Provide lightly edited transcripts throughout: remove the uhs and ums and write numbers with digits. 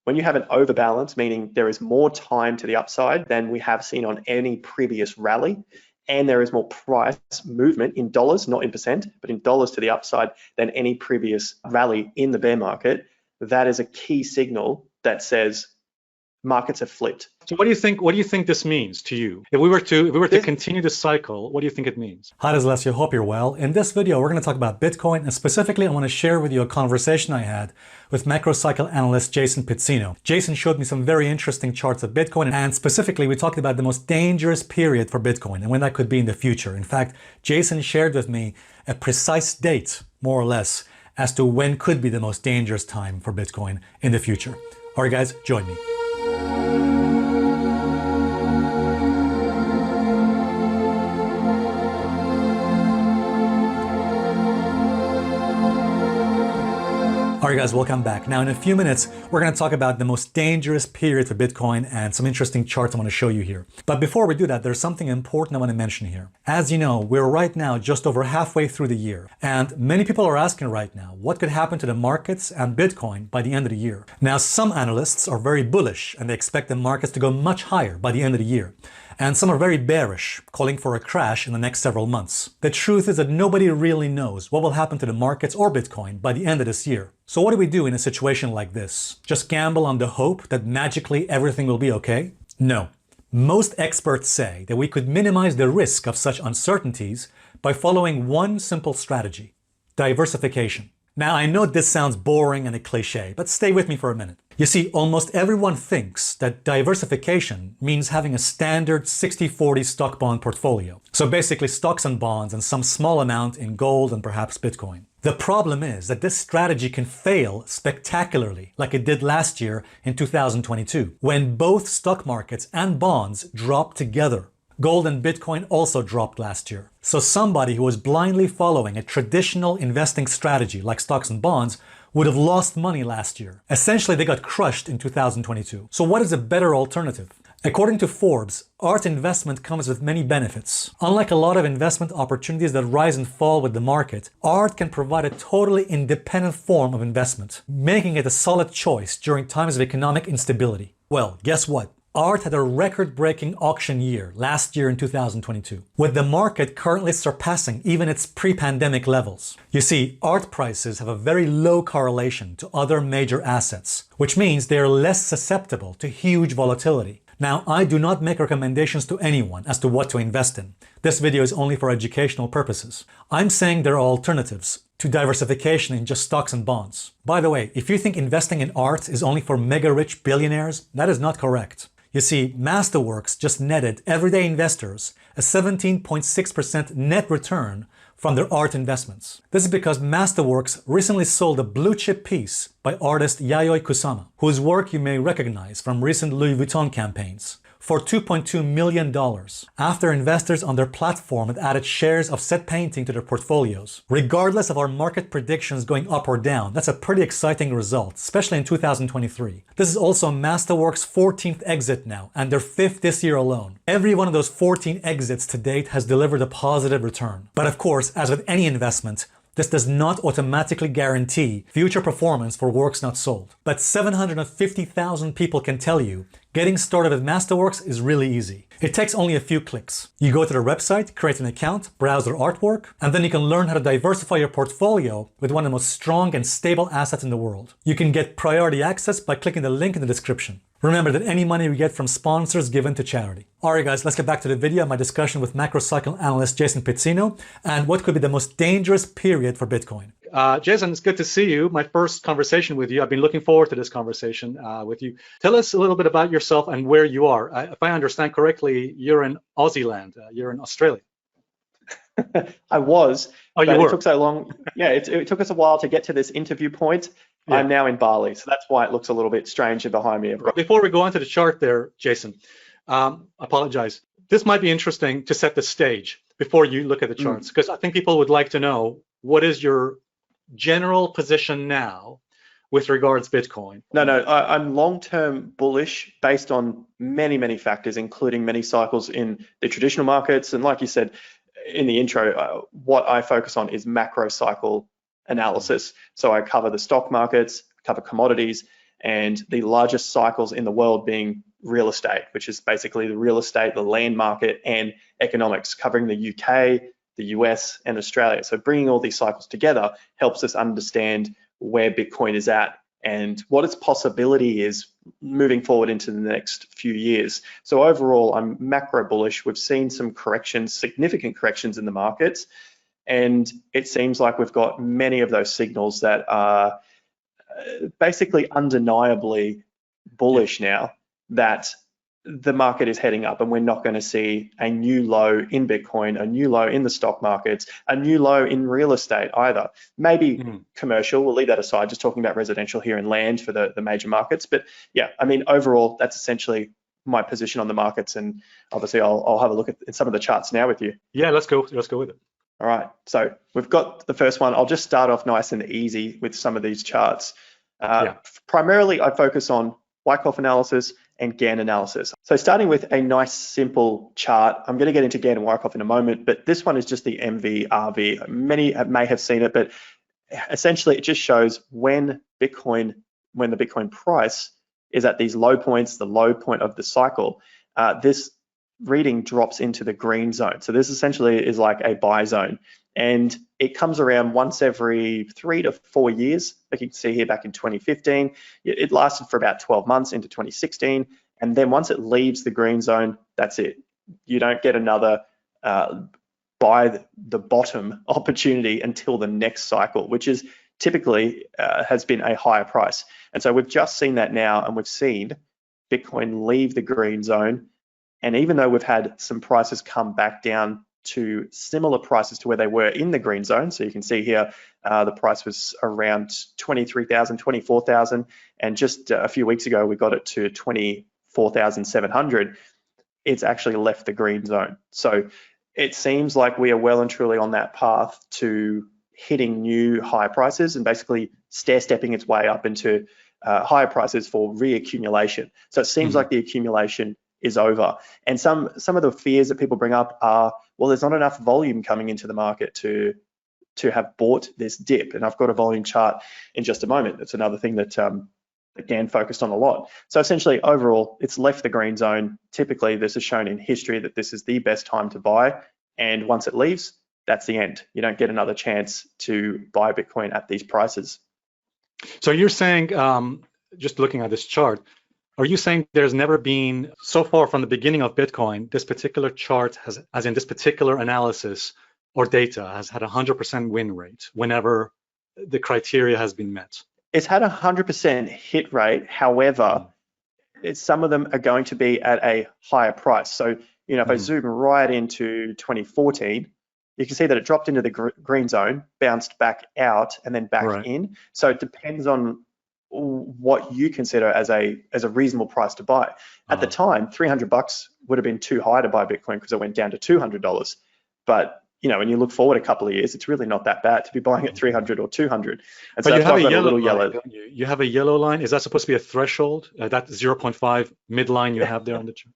When you have an overbalance, meaning there is more time to the upside than we have seen on any previous rally, and there is more price movement in dollars, not in percent, but in dollars to the upside than any previous rally in the bear market, that is a key signal that says markets have flipped. So what do you think? What do you think this means to you? If we were to continue the cycle, what do you think it means? Hi, this is Alessio. Hope you're well. In this video, we're going to talk about Bitcoin, and specifically, I want to share with you a conversation I had with macro cycle analyst Jason Pizzino. Jason showed me some very interesting charts of Bitcoin, and specifically, we talked about the most dangerous period for Bitcoin and when that could be in the future. In fact, Jason shared with me a precise date, more or less, as to when could be the most dangerous time for Bitcoin in the future. All right, guys, join me. All right, guys, welcome back. Now, in a few minutes, we're going to talk about the most dangerous period for Bitcoin and some interesting charts I want to show you here. But before we do that, there's something important I want to mention here. As you know, we're right now just over halfway through the year, and many people are asking right now, what could happen to the markets and Bitcoin by the end of the year? Now, some analysts are very bullish, and they expect the markets to go much higher by the end of the year. And some are very bearish, calling for a crash in the next several months. The truth is that nobody really knows what will happen to the markets or Bitcoin by the end of this year. So what do we do in a situation like this? Just gamble on the hope that magically everything will be okay? No. Most experts say that we could minimize the risk of such uncertainties by following one simple strategy: diversification. Now, I know this sounds boring and a cliche, but stay with me for a minute. You see, almost everyone thinks that diversification means having a standard 60-40 stock bond portfolio. So basically stocks and bonds and some small amount in gold and perhaps Bitcoin. The problem is that this strategy can fail spectacularly, like it did last year in 2022, when both stock markets and bonds dropped together. Gold and Bitcoin also dropped last year. So somebody who was blindly following a traditional investing strategy like stocks and bonds would have lost money last year. Essentially, they got crushed in 2022. So what is a better alternative? According to Forbes, art investment comes with many benefits. Unlike a lot of investment opportunities that rise and fall with the market, art can provide a totally independent form of investment, making it a solid choice during times of economic instability. Well, guess what? Art had a record-breaking auction year last year in 2022, with the market currently surpassing even its pre-pandemic levels. You see, art prices have a very low correlation to other major assets, which means they are less susceptible to huge volatility. Now, I do not make recommendations to anyone as to what to invest in. This video is only for educational purposes. I'm saying there are alternatives to diversification in just stocks and bonds. By the way, if you think investing in art is only for mega-rich billionaires, that is not correct. You see, Masterworks just netted everyday investors a 17.6% net return from their art investments. This is because Masterworks recently sold a blue chip piece by artist Yayoi Kusama, whose work you may recognize from recent Louis Vuitton campaigns, for $2.2 million, after investors on their platform had added shares of said painting to their portfolios. Regardless of our market predictions going up or down, that's a pretty exciting result, especially in 2023. This is also Masterworks' 14th exit now, and their 5th this year alone. Every one of those 14 exits to date has delivered a positive return. But of course, as with any investment, this does not automatically guarantee future performance for works not sold. But 750,000 people can tell you getting started with Masterworks is really easy. It takes only a few clicks. You go to their website, create an account, browse their artwork, and then you can learn how to diversify your portfolio with one of the most strong and stable assets in the world. You can get priority access by clicking the link in the description. Remember that any money we get from sponsors is given to charity. Alright guys, let's get back to the video, my discussion with macro cycle analyst Jason Pizzino, and what could be the most dangerous period for Bitcoin. Jason, it's good to see you. My first conversation with you. I've been looking forward to this conversation with you. Tell us a little bit about yourself and where you are. If I understand correctly, you're in Aussie land. You're in Australia. I was. Oh, you were? It took so long. Yeah, it took us a while to get to this interview point. Yeah. I'm now in Bali, so that's why it looks a little bit stranger behind me. Before we go on to the chart there, Jason, apologize. This might be interesting to set the stage before you look at the charts, because I think people would like to know, what is your general position now with regards Bitcoin? No, I'm long-term bullish based on many factors, including many cycles in the traditional markets. And like you said in the intro, what I focus on is macro cycle analysis. So I cover the stock markets, cover commodities, and the largest cycles in the world being real estate, which is basically the real estate, the land market, and economics, covering the UK, the US, and Australia. So bringing all these cycles together helps us understand where Bitcoin is at and what its possibility is moving forward into the next few years. So overall, I'm macro bullish. We've seen some corrections, significant corrections in the markets, and it seems like we've got many of those signals that are basically undeniably bullish now, that the market is heading up and we're not going to see a new low in Bitcoin, a new low in the stock markets, a new low in real estate either. Maybe commercial, we'll leave that aside, just talking about residential here and land for the major markets. But yeah, I mean, overall, that's essentially my position on the markets. And obviously I'll have a look at some of the charts now with you. Yeah, let's go with it. All right, so we've got the first one. I'll just start off nice and easy with some of these charts. Primarily, I focus on Wyckoff analysis and Gann analysis. So starting with a nice simple chart, I'm going to get into Gann and Wyckoff in a moment, but this one is just the MVRV. Many may have seen it, but essentially it just shows when the Bitcoin price is at these low points, the low point of the cycle, this reading drops into the green zone. So this essentially is like a buy zone, and it comes around once every 3 to 4 years. Like you can see here, back in 2015, it lasted for about 12 months into 2016. And then once it leaves the green zone, that's it. You don't get another buy the bottom opportunity until the next cycle, which is typically has been a higher price. And so we've just seen that now, and we've seen Bitcoin leave the green zone. And even though we've had some prices come back down to similar prices to where they were in the green zone, so you can see here, the price was around 23,000, 24,000, and just a few weeks ago, we got it to 24,700. It's actually left the green zone. So it seems like we are well and truly on that path to hitting new high prices and basically stair-stepping its way up into higher prices for reaccumulation. So it seems like the accumulation is over. And some of the fears that people bring up are, well, there's not enough volume coming into the market to have bought this dip. And I've got a volume chart in just a moment. It's another thing that Gann focused on a lot. So essentially, overall, it's left the green zone. Typically, this is shown in history that this is the best time to buy. And once it leaves, that's the end. You don't get another chance to buy Bitcoin at these prices. So you're saying, just looking at this chart, are you saying there's never been, so far from the beginning of Bitcoin, this particular chart has, as in this particular analysis or data, has had 100% win rate whenever the criteria has been met? It's had 100% hit rate. However, some of them are going to be at a higher price. So, you know, if I zoom right into 2014, you can see that it dropped into the green zone, bounced back out, and then back in. So it depends on what you consider as a reasonable price to buy. At the time, $300 would have been too high to buy Bitcoin because it went down to $200. But you know, when you look forward a couple of years, it's really not that bad to be buying at 300 or 200. And so but you have a yellow line, don't you? You have a yellow line. Is that supposed to be a threshold? That 0.5 midline you have there on the chart?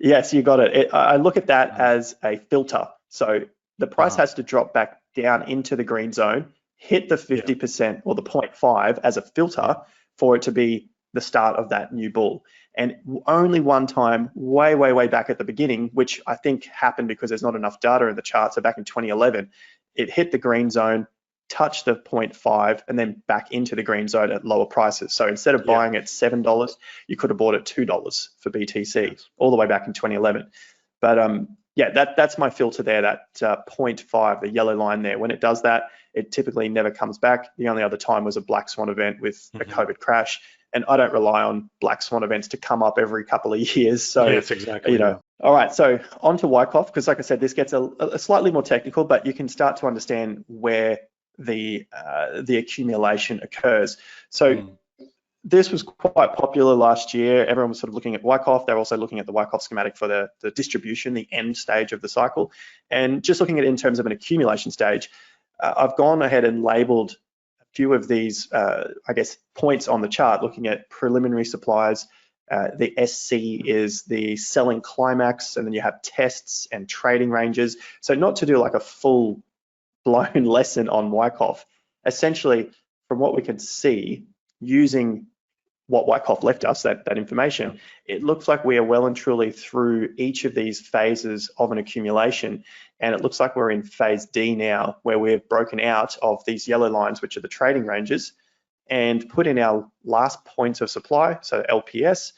Yes, you got it. I look at that as a filter. So the price has to drop back down into the green zone, hit the 50% or the 0.5 as a filter for it to be the start of that new bull. And only one time, way back at the beginning, which I think happened because there's not enough data in the chart. So back in 2011, it hit the green zone, touched the 0.5, and then back into the green zone at lower prices. So instead of buying at $7, you could have bought at $2 for BTC all the way back in 2011. But yeah, that's my filter there, that 0.5, the yellow line there. When it does that, it typically never comes back. The only other time was a black swan event with a COVID crash. And I don't rely on black swan events to come up every couple of years. So, yes, exactly. You know, all right, so on to Wyckoff, because like I said, this gets a slightly more technical, but you can start to understand where the accumulation occurs. So this was quite popular last year. Everyone was sort of looking at Wyckoff. They're also looking at the Wyckoff schematic for the distribution, the end stage of the cycle. And just looking at it in terms of an accumulation stage, I've gone ahead and labeled a few of these, I guess, points on the chart, looking at preliminary supplies. The SC is the selling climax, and then you have tests and trading ranges. So not to do like a full-blown lesson on Wyckoff, essentially, from what we can see, using what Wyckoff left us, that information, it looks like we are well and truly through each of these phases of an accumulation. And it looks like we're in phase D now, where we've broken out of these yellow lines, which are the trading ranges, and put in our last points of supply, so LPS.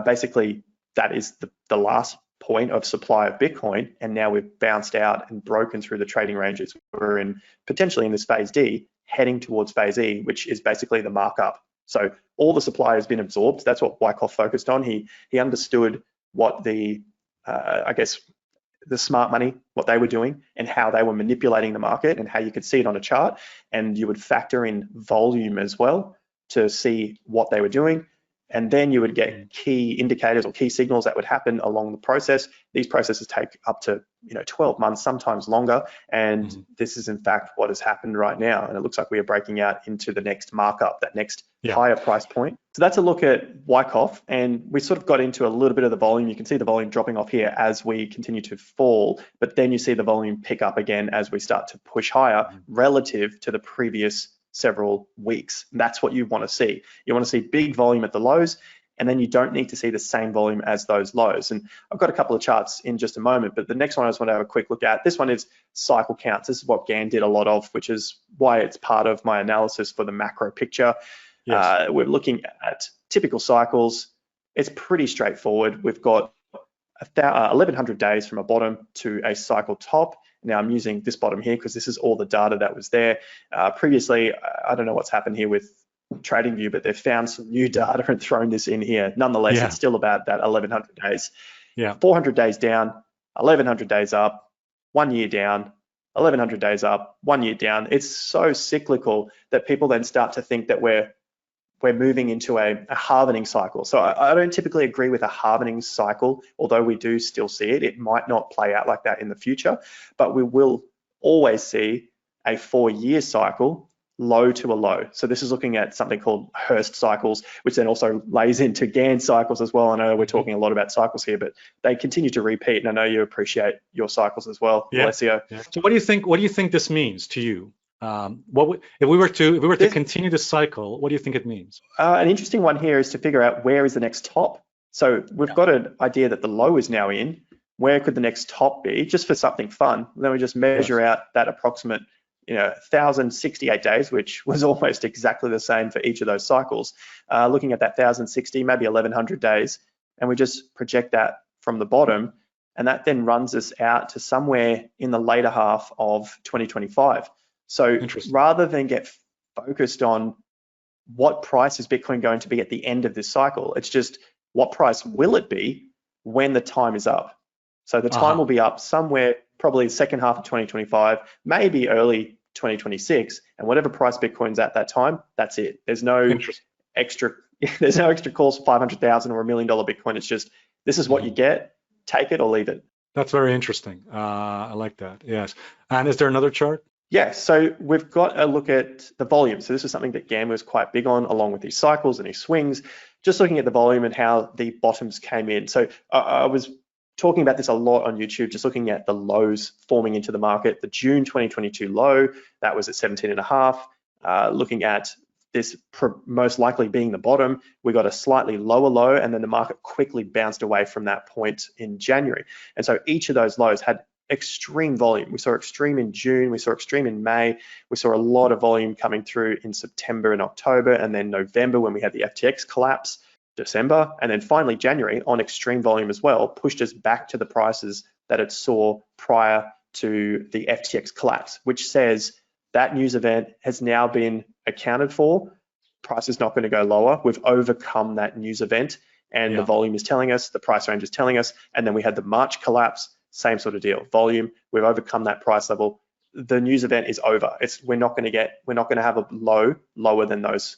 Basically, that is the last point of supply of Bitcoin, and now we've bounced out and broken through the trading ranges. We're potentially in this phase D, heading towards phase E, which is basically the markup. So all the supply has been absorbed. That's what Wyckoff focused on. He understood what the smart money, what they were doing and how they were manipulating the market and how you could see it on a chart, and you would factor in volume as well to see what they were doing. And then you would get key indicators or key signals that would happen along the process. These processes take up to 12 months, sometimes longer. And this is in fact what has happened right now. And it looks like we are breaking out into the next markup, that next higher price point. So that's a look at Wyckoff. And we sort of got into a little bit of the volume. You can see the volume dropping off here as we continue to fall, but then you see the volume pick up again as we start to push higher relative to the previous several weeks. That's what you want to see. You want to see big volume at the lows, and then you don't need to see the same volume as those lows. And I've got a couple of charts in just a moment, but the next one I just want to have a quick look at. This one is cycle counts. This is what Gann did a lot of, which is why it's part of my analysis for the macro picture. Yes. We're looking at typical cycles. It's pretty straightforward. We've got 1,100 days from a bottom to a cycle top. Now I'm using this bottom here because this is all the data that was there. Previously, I don't know what's happened here with TradingView, but they've found some new data and thrown this in here. Nonetheless, it's still about that 1,100 days. 400 days down, 1,100 days up, 1 year down, 1,100 days up, 1 year down. It's so cyclical that people then start to think that we're moving into a halvening cycle. So I don't typically agree with a halvening cycle, although we do still see it. It might not play out like that in the future, but we will always see a 4-year cycle, low to a low. So this is looking at something called Hurst cycles, which then also lays into Gann cycles as well. I know we're talking a lot about cycles here, but they continue to repeat, and I know you appreciate your cycles as well, Alessio. So what do you think this means to you? If we were to continue the cycle, what do you think it means? An interesting one here is to figure out where is the next top. So we've got an idea that the low is now in. Where could the next top be? Just for something fun. Then we just measure out that approximate, 1,068 days, which was almost exactly the same for each of those cycles. Looking at that 1,060, maybe 1,100 days, and we just project that from the bottom, and that then runs us out to somewhere in the later half of 2025. So rather than get focused on what price is Bitcoin going to be at the end of this cycle, it's just what price will it be when the time is up. So the time will be up somewhere probably the second half of 2025, maybe early 2026, and whatever price Bitcoin's at that time, that's it. There's no extra calls for 500,000 or $1 million Bitcoin. It's just, this is what you get, take it or leave it. That's very interesting. I like that, yes. And is there another chart? Yeah, so we've got a look at the volume. So this is something that Gann was quite big on, along with these cycles and these swings, just looking at the volume and how the bottoms came in. So I was talking about this a lot on YouTube, just looking at the lows forming into the market. The June 2022 low, that was at 17.5. Looking at this most likely being the bottom, we got a slightly lower low, and then the market quickly bounced away from that point in January. And so each of those lows had extreme volume. We saw extreme in June, we saw extreme in May, we saw a lot of volume coming through in September and October, and then November when we had the FTX collapse, December, and then finally January on extreme volume as well, pushed us back to the prices that it saw prior to the FTX collapse, which says that news event has now been accounted for. Price is not going to go lower. We've overcome that news event, and the volume is telling us, the price range is telling us, and then we had the March collapse. Same sort of deal. Volume, we've overcome that price level. The news event is over. We're not going to have a low lower than those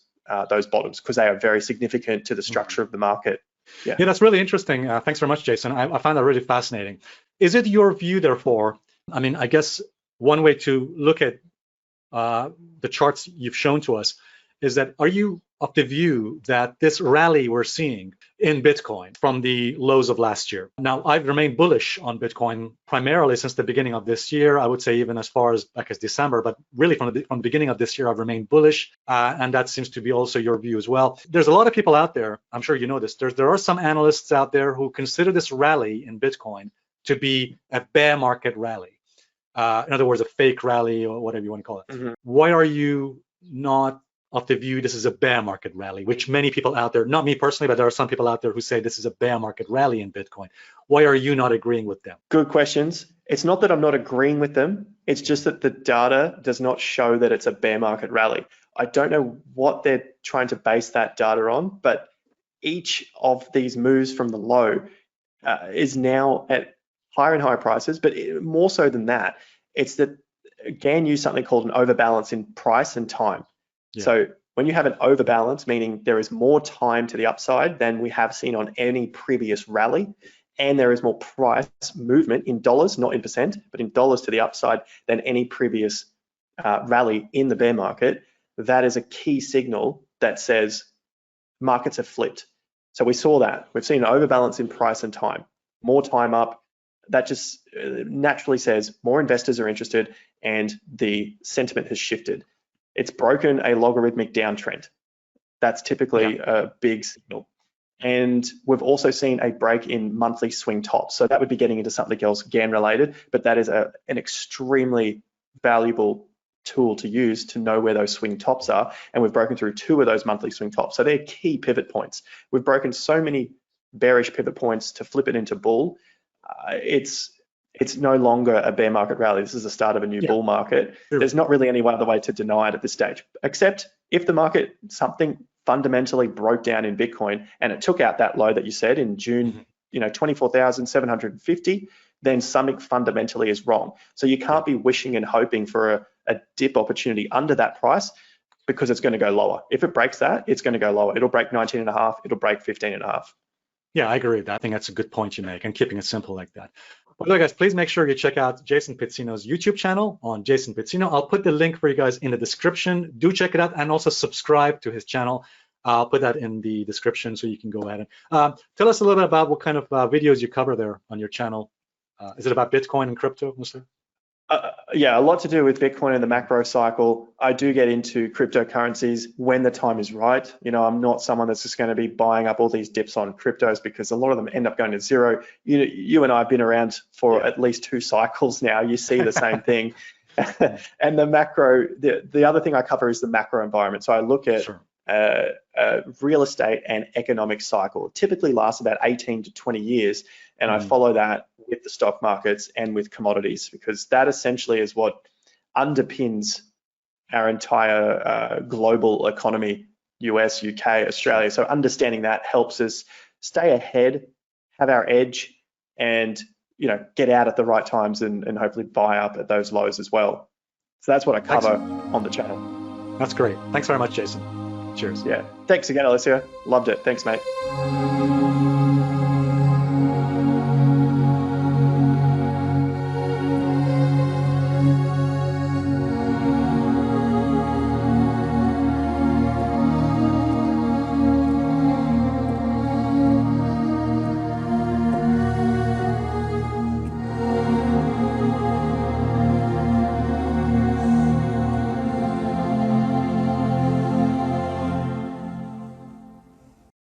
bottoms, because they are very significant to the structure of the market. Yeah, that's really interesting. Thanks very much, Jason. I find that really fascinating. Is it your view, therefore? I mean, I guess one way to look at the charts you've shown to us is that are you of the view that this rally we're seeing in Bitcoin from the lows of last year? Now, I've remained bullish on Bitcoin primarily since the beginning of this year. I would say even as far as back as December, but really from the beginning of this year, I've remained bullish, and that seems to be also your view as well. There's a lot of people out there, I'm sure you know this, there are some analysts out there who consider this rally in Bitcoin to be a bear market rally. In other words, a fake rally or whatever you want to call it. Mm-hmm. Why are you not of the view this is a bear market rally, which many people out there, not me personally, but there are some people out there who say this is a bear market rally in Bitcoin? Why are you not agreeing with them? Good questions. It's not that I'm not agreeing with them. It's just that the data does not show that it's a bear market rally. I don't know what they're trying to base that data on, but each of these moves from the low is now at higher and higher prices. But more so than that, it's that Gann used something called an overbalance in price and time. Yeah. So when you have an overbalance, meaning there is more time to the upside than we have seen on any previous rally, and there is more price movement in dollars, not in percent, but in dollars to the upside than any previous rally in the bear market, that is a key signal that says markets have flipped. So we saw that. We've seen an overbalance in price and time, more time up. That just naturally says more investors are interested and the sentiment has shifted. It's broken a logarithmic downtrend. That's typically a big signal. And we've also seen a break in monthly swing tops. So that would be getting into something else Gann related, but that is an extremely valuable tool to use to know where those swing tops are. And we've broken through 2 of those monthly swing tops. So they're key pivot points. We've broken so many bearish pivot points to flip it into bull. It's no longer a bear market rally. This is the start of a new bull market. There's not really any other way to deny it at this stage, except if the market, something fundamentally broke down in Bitcoin and it took out that low that you said in June, 24,750, then something fundamentally is wrong. So you can't be wishing and hoping for a dip opportunity under that price because it's going to go lower. If it breaks that, it's going to go lower. It'll break 19.5, it'll break 15.5. Yeah, I agree with that. I think that's a good point you make, and keeping it simple like that. But look, guys, please make sure you check out Jason Pizzino's YouTube channel on Jason Pizzino. I'll put the link for you guys in the description. Do check it out and also subscribe to his channel. I'll put that in the description so you can go ahead and tell us a little bit about what kind of videos you cover there on your channel. Is it about Bitcoin and crypto mostly? Yeah, a lot to do with Bitcoin and the macro cycle. I do get into cryptocurrencies when the time is right. I'm not someone that's just going to be buying up all these dips on cryptos because a lot of them end up going to zero. You and I have been around for at least 2 cycles now. You see the same thing. And the macro, the other thing I cover is the macro environment. So I look at real estate and economic cycle. It typically lasts about 18 to 20 years. And I follow that with the stock markets and with commodities, because that essentially is what underpins our entire global economy, US, UK, Australia. So understanding that helps us stay ahead, have our edge, and get out at the right times and hopefully buy up at those lows as well. So that's what I cover on the channel. That's great. Thanks very much, Jason. Cheers. Yeah. Thanks again, Alessio. Loved it. Thanks, mate.